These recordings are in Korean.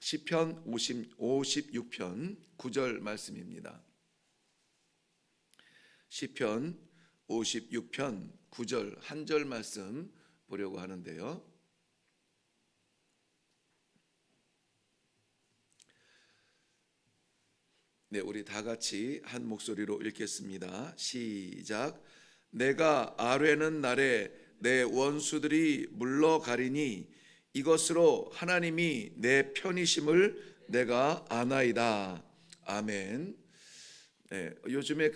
시편 56편 9절 말씀입니다. 시편 56편 9절 한 절 말씀 보려고 하는데요. 네, 우리 다 같이 한 목소리로 읽겠습니다. 시작. 내가 아뢰는 날에 내 원수들이 물러가리니 이것으로 하나님이 내 편이심을 내가 아나이다. 아멘. 네, 요즘에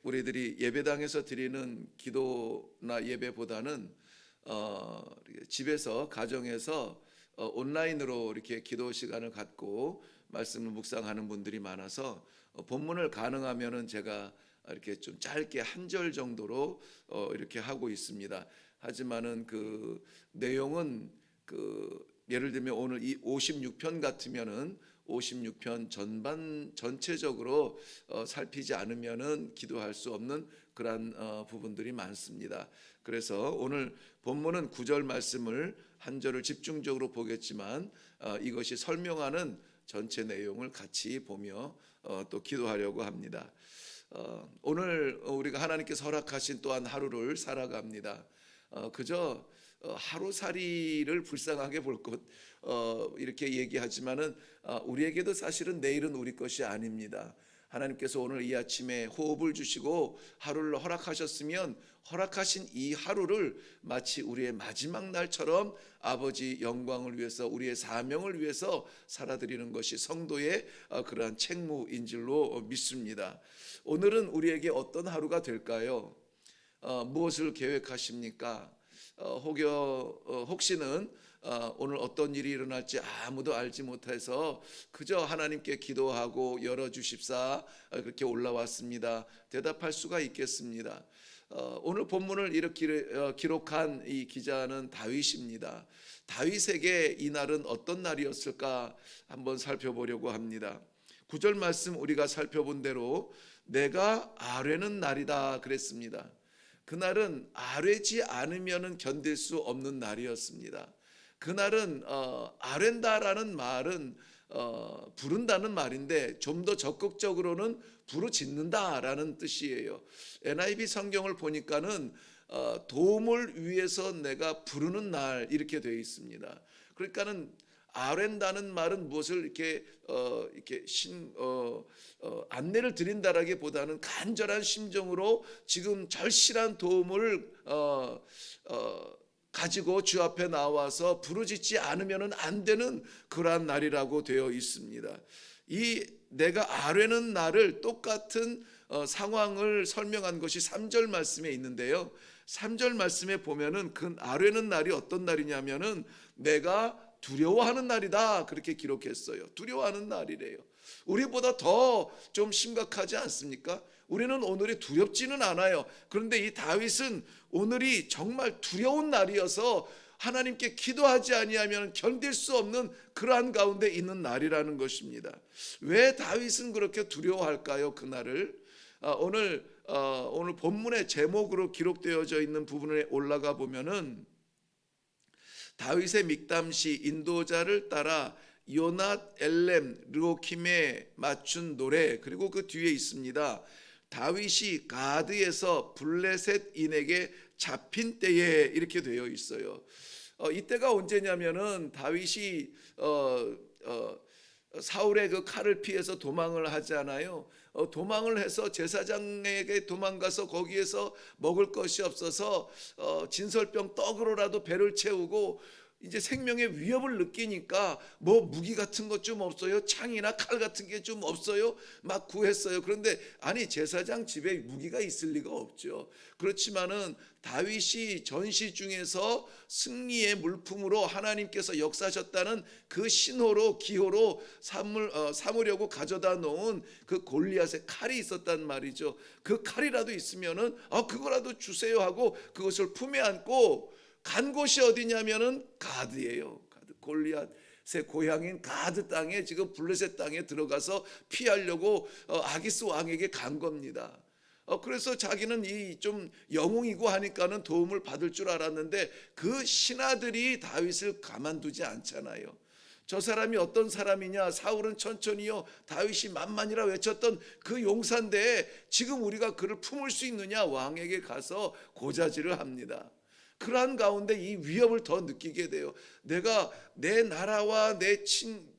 우리들이 예배당에서 드리는 기도나 예배보다는 집에서 가정에서 온라인으로 이렇게 기도 시간을 갖고 말씀을 묵상하는 분들이 많아서 본문을 가능하면은 제가 이렇게 좀 짧게 한 절 정도로 이렇게 하고 있습니다. 하지만은 그 내용은 예를 들면 오늘 이 56편 같으면은 56편 전체적으로 살피지 않으면은 기도할 수 없는 그러한 부분들이 많습니다. 그래서 오늘 본문은 9절 말씀을 한 절을 집중적으로 보겠지만 이것이 설명하는 전체 내용을 같이 보며 또 기도하려고 합니다. 오늘 우리가 하나님께서 허락하신 또한 하루를 살아갑니다. 그저 하루살이를 불쌍하게 볼 것 이렇게 얘기하지만은 우리에게도 사실은 내일은 우리 것이 아닙니다. 하나님께서 오늘 이 아침에 호흡을 주시고 하루를 허락하셨으면 허락하신 이 하루를 마치 우리의 마지막 날처럼 아버지 영광을 위해서 우리의 사명을 위해서 살아드리는 것이 성도의 그러한 책무인 줄로 믿습니다. 오늘은 우리에게 어떤 하루가 될까요? 무엇을 계획하십니까? 혹시는 오늘 어떤 일이 일어날지 아무도 알지 못해서 그저 하나님께 기도하고 열어주십사 그렇게 올라왔습니다. 대답할 수가 있겠습니다. 오늘 본문을 이렇게 기록한 이 기자는 다윗입니다. 다윗에게 이날은 어떤 날이었을까 한번 살펴보려고 합니다. 9절 말씀 우리가 살펴본 대로 내가 아뢰는 날이다 그랬습니다. 그날은 아뢰지 않으면 견딜 수 없는 날이었습니다. 그날은 아뢰다라는 말은 부른다는 말인데 좀 더 적극적으로는 부르짖는다라는 뜻이에요. NIV 성경을 보니까는 도움을 위해서 내가 부르는 날 이렇게 되어 있습니다. 그러니까는 아뢰다는 말은 무엇을 이렇게 안내를 드린다라기보다는 간절한 심정으로 지금 절실한 도움을 가지고 주 앞에 나와서 부르짖지 않으면 안 되는 그러한 날이라고 되어 있습니다. 이 내가 아뢰는 날을 똑같은 상황을 설명한 것이 3절 말씀에 있는데요. 3절 말씀에 보면은 그 아뢰는 날이 어떤 날이냐면은 내가 두려워하는 날이다 그렇게 기록했어요. 두려워하는 날이래요. 우리보다 더 좀 심각하지 않습니까? 우리는 오늘이 두렵지는 않아요. 그런데 이 다윗은 오늘이 정말 두려운 날이어서 하나님께 기도하지 아니하면 견딜 수 없는 그러한 가운데 있는 날이라는 것입니다. 왜 다윗은 그렇게 두려워할까요? 그날을 오늘 본문의 제목으로 기록되어져 있는 부분에 올라가 보면은 다윗의 믹담시 인도자를 따라 요낫 엘렘 르호킴에 맞춘 노래 그리고 그 뒤에 있습니다. 다윗이 가드에서 블레셋인에게 잡힌 때에 이렇게 되어 있어요. 이때가 언제냐면은 다윗이 사울의 그 칼을 피해서 도망을 하잖아요. 도망을 해서 제사장에게 도망가서 거기에서 먹을 것이 없어서 진설병 떡으로라도 배를 채우고 이제 생명의 위협을 느끼니까 뭐 무기 같은 것 좀 없어요? 창이나 칼 같은 게 좀 없어요? 막 구했어요. 그런데 아니 제사장 집에 무기가 있을 리가 없죠. 그렇지만은 다윗이 전시 중에서 승리의 물품으로 하나님께서 역사하셨다는 그 신호로 기호로 삼으려고 가져다 놓은 그 골리앗의 칼이 있었단 말이죠. 그 칼이라도 있으면은 그거라도 주세요 하고 그것을 품에 안고 간 곳이 어디냐면은 가드예요. 가드. 골리앗의 고향인 가드 땅에 지금 블레셋 땅에 들어가서 피하려고 아기스 왕에게 간 겁니다. 그래서 자기는 이 좀 영웅이고 하니까는 도움을 받을 줄 알았는데 그 신하들이 다윗을 가만두지 않잖아요. 저 사람이 어떤 사람이냐? 사울은 천천히요, 다윗이 만만이라 외쳤던 그 용사인데 지금 우리가 그를 품을 수 있느냐? 왕에게 가서 고자질을 합니다. 그러한 가운데 이 위협을 더 느끼게 돼요. 내가 내 나라와 내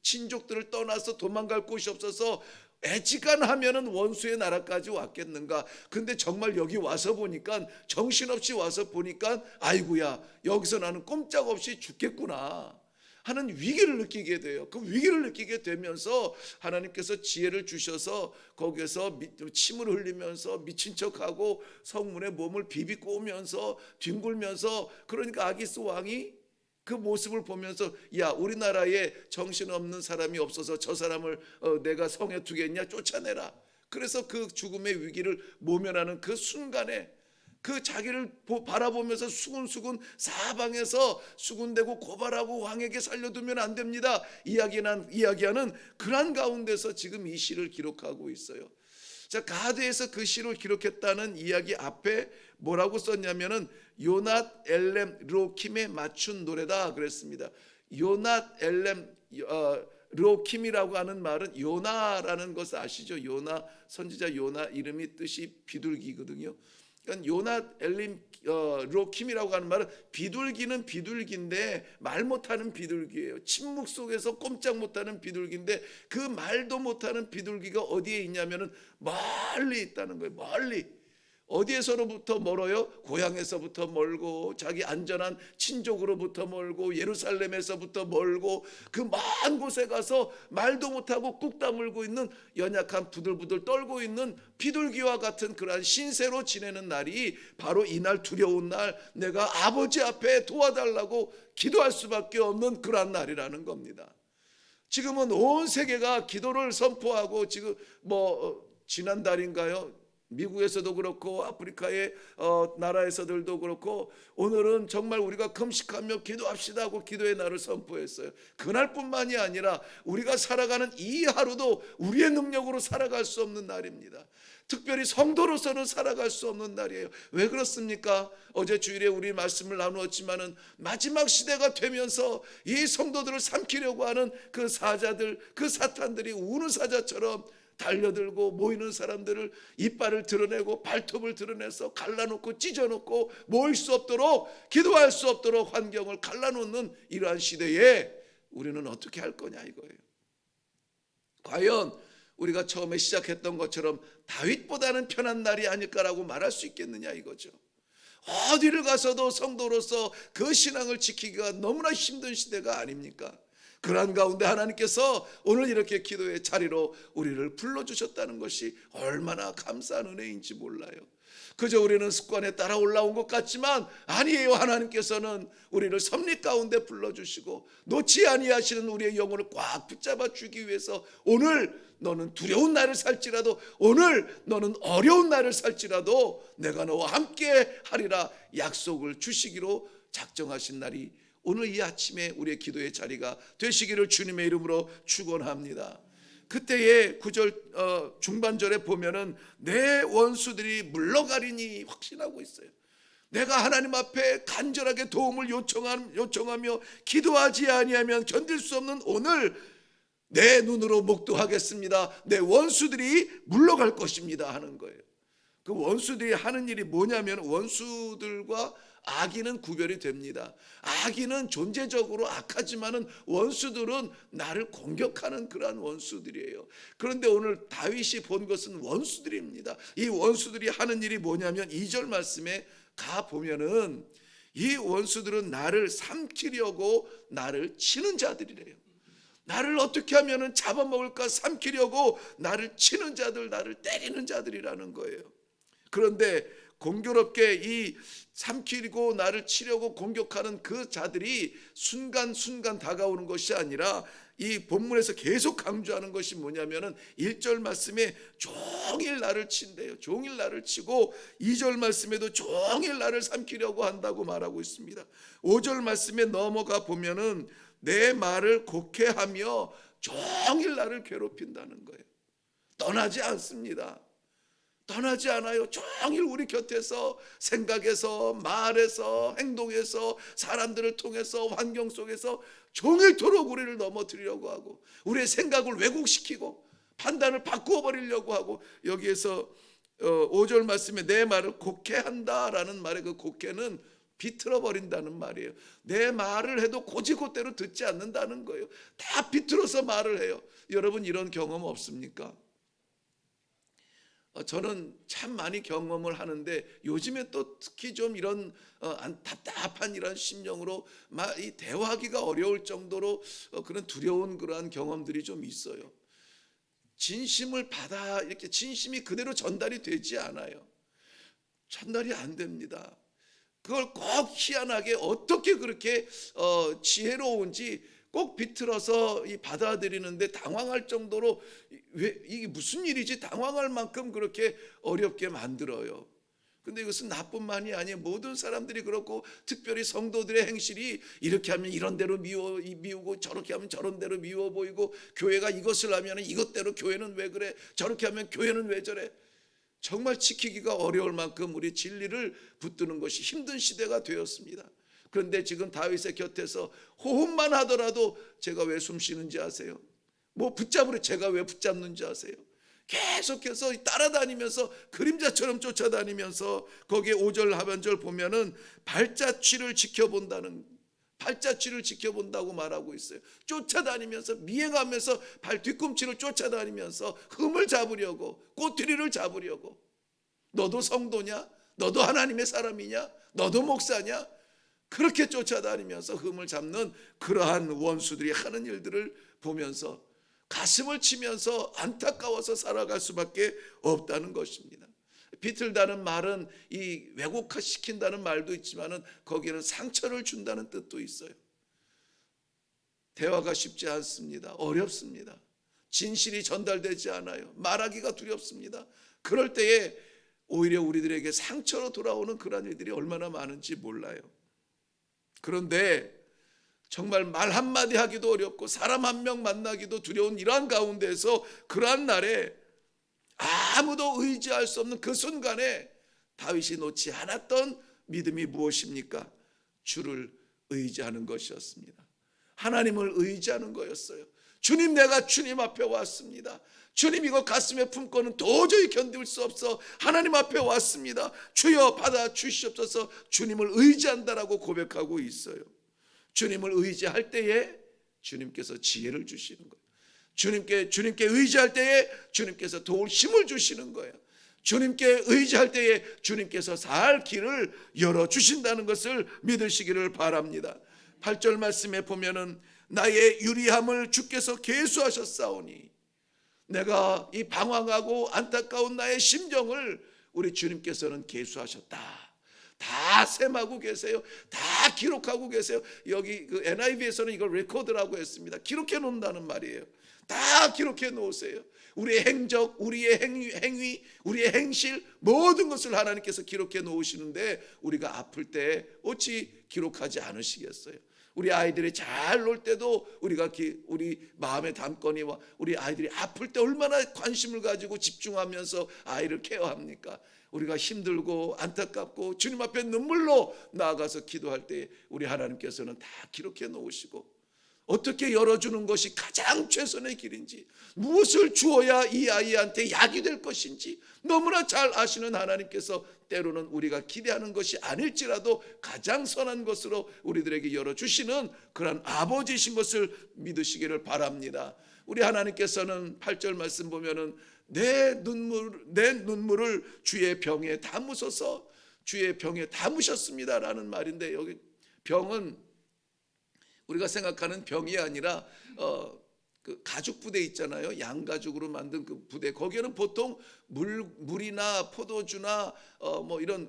친족들을 떠나서 도망갈 곳이 없어서 애지간하면은 원수의 나라까지 왔겠는가. 근데 정말 여기 와서 보니까, 정신없이 와서 보니까 아이고야, 여기서 나는 꼼짝없이 죽겠구나 하는 위기를 느끼게 돼요. 그 위기를 느끼게 되면서 하나님께서 지혜를 주셔서 거기에서 침을 흘리면서 미친 척하고 성문에 몸을 비비고 오면서 뒹굴면서, 그러니까 아기스 왕이 그 모습을 보면서 야, 우리나라에 정신없는 사람이 없어서 저 사람을 내가 성에 두겠냐, 쫓아내라. 그래서 그 죽음의 위기를 모면하는 그 순간에 그 자기를 바라보면서 수군수군 사방에서 수군대고 고발하고 왕에게 살려두면 안 됩니다 이야기하는 그런 가운데서 지금 이 시를 기록하고 있어요. 자, 가드에서 그 시를 기록했다는 이야기 앞에 뭐라고 썼냐면은 요낫 엘렘 로킴에 맞춘 노래다 그랬습니다. 요낫 엘렘 로킴이라고 하는 말은 요나라는 것을 아시죠? 요나, 선지자 요나 이름이 뜻이 비둘기거든요. 그러니까 요낫 엘림 로킴이라고 하는 말은 비둘기는 비둘기인데 말 못하는 비둘기예요. 침묵 속에서 꼼짝 못하는 비둘기인데 그 말도 못하는 비둘기가 어디에 있냐면은 멀리 있다는 거예요. 멀리. 어디에서부터 멀어요? 고향에서부터 멀고, 자기 안전한 친족으로부터 멀고, 예루살렘에서부터 멀고, 그 먼 곳에 가서 말도 못하고 꾹 다물고 있는, 연약한 부들부들 떨고 있는 비둘기와 같은 그러한 신세로 지내는 날이 바로 이날, 두려운 날, 내가 아버지 앞에 도와달라고 기도할 수밖에 없는 그러한 날이라는 겁니다. 지금은 온 세계가 기도를 선포하고, 지금 지난달인가요? 미국에서도 그렇고 아프리카의 나라에서들도 그렇고 오늘은 정말 우리가 금식하며 기도합시다 하고 기도의 날을 선포했어요. 그날뿐만이 아니라 우리가 살아가는 이 하루도 우리의 능력으로 살아갈 수 없는 날입니다. 특별히 성도로서는 살아갈 수 없는 날이에요. 왜 그렇습니까? 어제 주일에 우리 말씀을 나누었지만은 마지막 시대가 되면서 이 성도들을 삼키려고 하는 그 사자들, 그 사탄들이 우는 사자처럼 달려들고 모이는 사람들을 이빨을 드러내고 발톱을 드러내서 갈라놓고 찢어놓고 모일 수 없도록, 기도할 수 없도록 환경을 갈라놓는 이러한 시대에 우리는 어떻게 할 거냐 이거예요. 과연 우리가 처음에 시작했던 것처럼 다윗보다는 편한 날이 아닐까라고 말할 수 있겠느냐 이거죠. 어디를 가서도 성도로서 그 신앙을 지키기가 너무나 힘든 시대가 아닙니까? 그러한 가운데 하나님께서 오늘 이렇게 기도의 자리로 우리를 불러주셨다는 것이 얼마나 감사한 은혜인지 몰라요. 그저 우리는 습관에 따라 올라온 것 같지만 아니에요. 하나님께서는 우리를 섭리 가운데 불러주시고 놓지 아니하시는 우리의 영혼을 꽉 붙잡아 주기 위해서 오늘 너는 두려운 날을 살지라도, 오늘 너는 어려운 날을 살지라도 내가 너와 함께 하리라 약속을 주시기로 작정하신 날이 오늘 이 아침에 우리의 기도의 자리가 되시기를 주님의 이름으로 축원합니다. 그때의 9절 중반절에 보면은 내 원수들이 물러가리니 확신하고 있어요. 내가 하나님 앞에 간절하게 도움을 요청하며 기도하지 아니하면 견딜 수 없는 오늘 내 눈으로 목도하겠습니다. 내 원수들이 물러갈 것입니다 하는 거예요. 그 원수들이 하는 일이 뭐냐면, 원수들과 악인은 구별이 됩니다. 악인은 존재적으로 악하지만은 원수들은 나를 공격하는 그러한 원수들이에요. 그런데 오늘 다윗이 본 것은 원수들입니다. 이 원수들이 하는 일이 뭐냐면 2절 말씀에 가 보면은 이 원수들은 나를 삼키려고 나를 치는 자들이래요. 나를 어떻게 하면은 잡아먹을까 삼키려고 나를 치는 자들, 나를 때리는 자들이라는 거예요. 그런데 공교롭게 이 삼키고 나를 치려고 공격하는 그 자들이 순간순간 다가오는 것이 아니라 이 본문에서 계속 강조하는 것이 뭐냐면은 1절 말씀에 종일 나를 친대요. 종일 나를 치고 2절 말씀에도 종일 나를 삼키려고 한다고 말하고 있습니다. 5절 말씀에 넘어가 보면은 내 말을 곡해하며 종일 나를 괴롭힌다는 거예요. 떠나지 않습니다. 떠나지 않아요. 종일 우리 곁에서, 생각에서, 말에서, 행동에서, 사람들을 통해서, 환경 속에서 종일토록 우리를 넘어뜨리려고 하고 우리의 생각을 왜곡시키고 판단을 바꾸어 버리려고 하고, 여기에서 5절 말씀에 내 말을 곡해 한다라는 말의 그 곡해는 비틀어 버린다는 말이에요. 내 말을 해도 고지고대로 듣지 않는다는 거예요. 다 비틀어서 말을 해요. 여러분 이런 경험 없습니까? 저는 참 많이 경험을 하는데 요즘에 또 특히 좀 이런 답답한 이런 심령으로 이 대화하기가 어려울 정도로 그런 두려운 그러한 경험들이 좀 있어요. 진심을 받아 이렇게 진심이 그대로 전달이 되지 않아요. 전달이 안 됩니다. 그걸 꼭 희한하게 어떻게 그렇게 지혜로운지 꼭 비틀어서 받아들이는데 당황할 정도로 왜 이게 무슨 일이지 당황할 만큼 그렇게 어렵게 만들어요. 근데 이것은 나뿐만이 아니에요. 모든 사람들이 그렇고 특별히 성도들의 행실이 이렇게 하면 이런 대로 미우고 저렇게 하면 저런 대로 미워 보이고, 교회가 이것을 하면 이것대로 교회는 왜 그래, 저렇게 하면 교회는 왜 저래. 정말 지키기가 어려울 만큼 우리 진리를 붙드는 것이 힘든 시대가 되었습니다. 그런데 지금 다윗의 곁에서 호흡만 하더라도 제가 왜 숨 쉬는지 아세요? 뭐 붙잡으려 제가 왜 붙잡는지 아세요? 계속해서 따라다니면서 그림자처럼 쫓아다니면서 거기에 5절 하반절 보면은 발자취를 지켜본다고 말하고 있어요. 쫓아다니면서 미행하면서 발 뒤꿈치를 쫓아다니면서 흠을 잡으려고, 꼬투리를 잡으려고. 너도 성도냐? 너도 하나님의 사람이냐? 너도 목사냐? 그렇게 쫓아다니면서 흠을 잡는 그러한 원수들이 하는 일들을 보면서 가슴을 치면서 안타까워서 살아갈 수밖에 없다는 것입니다. 비틀다는 말은 이 왜곡시킨다는 말도 있지만은 거기에는 상처를 준다는 뜻도 있어요. 대화가 쉽지 않습니다. 어렵습니다. 진실이 전달되지 않아요. 말하기가 두렵습니다. 그럴 때에 오히려 우리들에게 상처로 돌아오는 그런 일들이 얼마나 많은지 몰라요. 그런데 정말 말 한마디 하기도 어렵고 사람 한 명 만나기도 두려운 이러한 가운데서 그러한 날에 아무도 의지할 수 없는 그 순간에 다윗이 놓지 않았던 믿음이 무엇입니까? 주를 의지하는 것이었습니다. 하나님을 의지하는 거였어요. 주님, 내가 주님 앞에 왔습니다. 주님, 이거 가슴에 품고는 도저히 견딜 수 없어 하나님 앞에 왔습니다. 주여 받아 주시옵소서. 주님을 의지한다라고 고백하고 있어요. 주님을 의지할 때에 주님께서 지혜를 주시는 거예요. 주님께 의지할 때에 주님께서 도울 힘을 주시는 거예요. 주님께 의지할 때에 주님께서 살 길을 열어주신다는 것을 믿으시기를 바랍니다. 8절 말씀에 보면은 나의 유리함을 주께서 계수하셨사오니, 내가 이 방황하고 안타까운 나의 심정을 우리 주님께서는 계수하셨다. 다 셈하고 계세요. 다 기록하고 계세요. 여기 그 NIV에서는 이걸 레코드라고 했습니다. 기록해 놓는다는 말이에요. 다 기록해 놓으세요. 우리의 행적, 우리의 행위, 우리의 행실, 모든 것을 하나님께서 기록해 놓으시는데 우리가 아플 때 어찌 기록하지 않으시겠어요? 우리 아이들이 잘 놀 때도 우리 마음에 담거니와 우리 아이들이 아플 때 얼마나 관심을 가지고 집중하면서 아이를 케어합니까? 우리가 힘들고 안타깝고 주님 앞에 눈물로 나아가서 기도할 때 우리 하나님께서는 다 기록해 놓으시고, 어떻게 열어주는 것이 가장 최선의 길인지, 무엇을 주어야 이 아이한테 약이 될 것인지 너무나 잘 아시는 하나님께서 때로는 우리가 기대하는 것이 아닐지라도 가장 선한 것으로 우리들에게 열어주시는 그런 아버지이신 것을 믿으시기를 바랍니다. 우리 하나님께서는 8절 말씀 보면은 내 눈물을 주의 병에 담으소서, 주의 병에 담으셨습니다라는 말인데, 여기 병은 우리가 생각하는 병이 아니라 그 가죽 부대 있잖아요. 양가죽으로 만든 그 부대, 거기에는 보통 물이나 포도주나 뭐 이런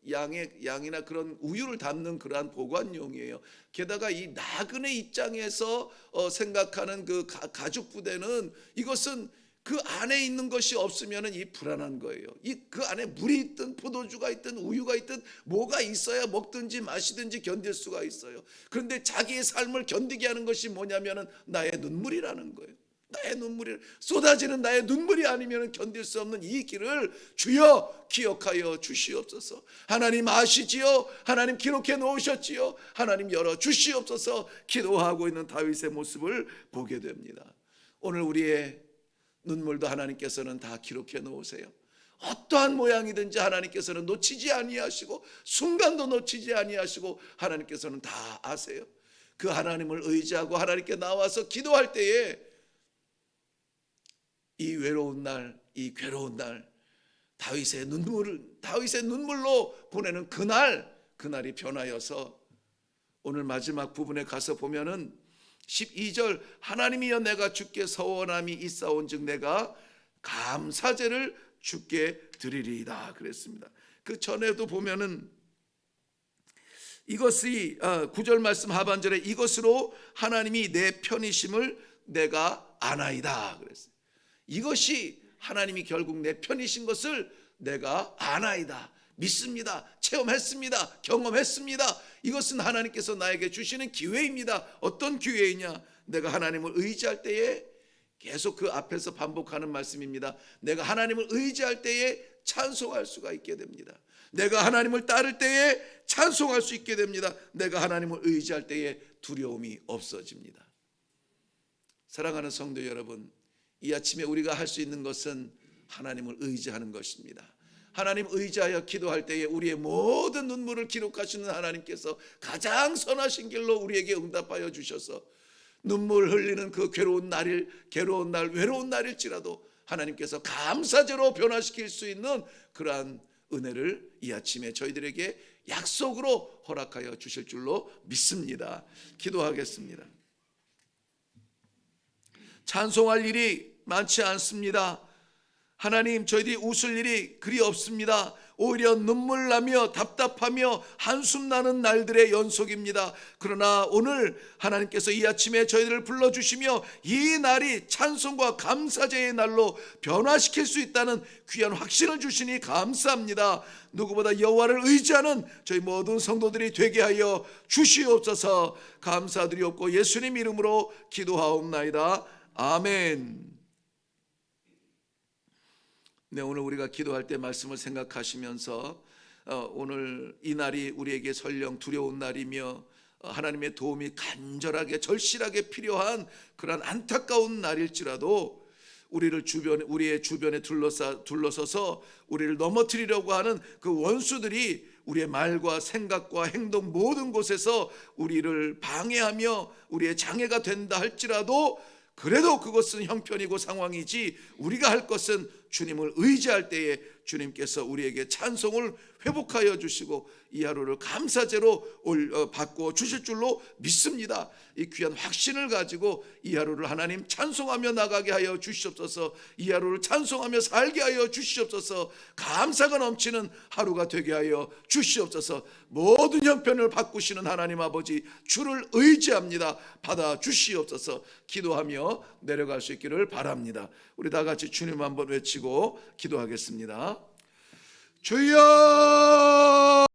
양이나 그런 우유를 담는 그러한 보관용이에요. 게다가 이 나그네 입장에서 생각하는 그 가죽 부대는, 이것은 그 안에 있는 것이 없으면 이 불안한 거예요. 그 안에 물이 있든 포도주가 있든 우유가 있든 뭐가 있어야 먹든지 마시든지 견딜 수가 있어요. 그런데 자기의 삶을 견디게 하는 것이 뭐냐면은 나의 눈물이라는 거예요. 나의 눈물이 쏟아지는 나의 눈물이 아니면 견딜 수 없는 이 길을 주여 기억하여 주시옵소서. 하나님 아시지요? 하나님 기록해 놓으셨지요? 하나님 열어 주시옵소서. 기도하고 있는 다윗의 모습을 보게 됩니다. 오늘 우리의 눈물도 하나님께서는 다 기록해 놓으세요. 어떠한 모양이든지 하나님께서는 놓치지 아니하시고 순간도 놓치지 아니하시고 하나님께서는 다 아세요. 그 하나님을 의지하고 하나님께 나와서 기도할 때에 이 외로운 날, 이 괴로운 날, 다윗의 눈물로 보내는 그날이 변하여서 오늘 마지막 부분에 가서 보면은 12절 하나님이여 내가 주께 서원함이 있사온즉 내가 감사제를 주께 드리리이다 그랬습니다. 그 전에도 보면은 이것이 9절 말씀 하반절에 이것으로 하나님이 내 편이심을 내가 아나이다 그랬어요. 이것이 하나님이 결국 내 편이신 것을 내가 아나이다, 믿습니다, 체험했습니다, 경험했습니다. 이것은 하나님께서 나에게 주시는 기회입니다. 어떤 기회이냐? 내가 하나님을 의지할 때에, 계속 그 앞에서 반복하는 말씀입니다. 내가 하나님을 의지할 때에 찬송할 수가 있게 됩니다. 내가 하나님을 따를 때에 찬송할 수 있게 됩니다. 내가 하나님을 의지할 때에 두려움이 없어집니다. 사랑하는 성도 여러분, 이 아침에 우리가 할 수 있는 것은 하나님을 의지하는 것입니다. 하나님 의지하여 기도할 때에 우리의 모든 눈물을 기록하시는 하나님께서 가장 선하신 길로 우리에게 응답하여 주셔서 눈물 흘리는 그 괴로운 날, 외로운 날일지라도 하나님께서 감사제로 변화시킬 수 있는 그러한 은혜를 이 아침에 저희들에게 약속으로 허락하여 주실 줄로 믿습니다. 기도하겠습니다. 찬송할 일이 많지 않습니다. 하나님, 저희들이 웃을 일이 그리 없습니다. 오히려 눈물 나며 답답하며 한숨 나는 날들의 연속입니다. 그러나 오늘 하나님께서 이 아침에 저희들을 불러주시며 이 날이 찬송과 감사제의 날로 변화시킬 수 있다는 귀한 확신을 주시니 감사합니다. 누구보다 여호와를 의지하는 저희 모든 성도들이 되게 하여 주시옵소서. 감사드리옵고 예수님 이름으로 기도하옵나이다. 아멘. 네, 오늘 우리가 기도할 때 말씀을 생각하시면서 오늘 이 날이 우리에게 설령 두려운 날이며 하나님의 도움이 간절하게 절실하게 필요한 그런 안타까운 날일지라도 우리의 주변에 둘러서서 우리를 넘어뜨리려고 하는 그 원수들이 우리의 말과 생각과 행동 모든 곳에서 우리를 방해하며 우리의 장애가 된다 할지라도 그래도 그것은 형편이고 상황이지 우리가 할 것은 주님을 의지할 때에 주님께서 우리에게 찬송을 회복하여 주시고 이 하루를 감사제로 바꾸어 주실 줄로 믿습니다. 이 귀한 확신을 가지고 이 하루를 하나님 찬송하며 나가게 하여 주시옵소서. 이 하루를 찬송하며 살게 하여 주시옵소서. 감사가 넘치는 하루가 되게 하여 주시옵소서. 모든 형편을 바꾸시는 하나님 아버지 주를 의지합니다. 받아 주시옵소서. 기도하며 내려갈 수 있기를 바랍니다. 우리 다 같이 주님 한번 외치고 기도하겠습니다. 주여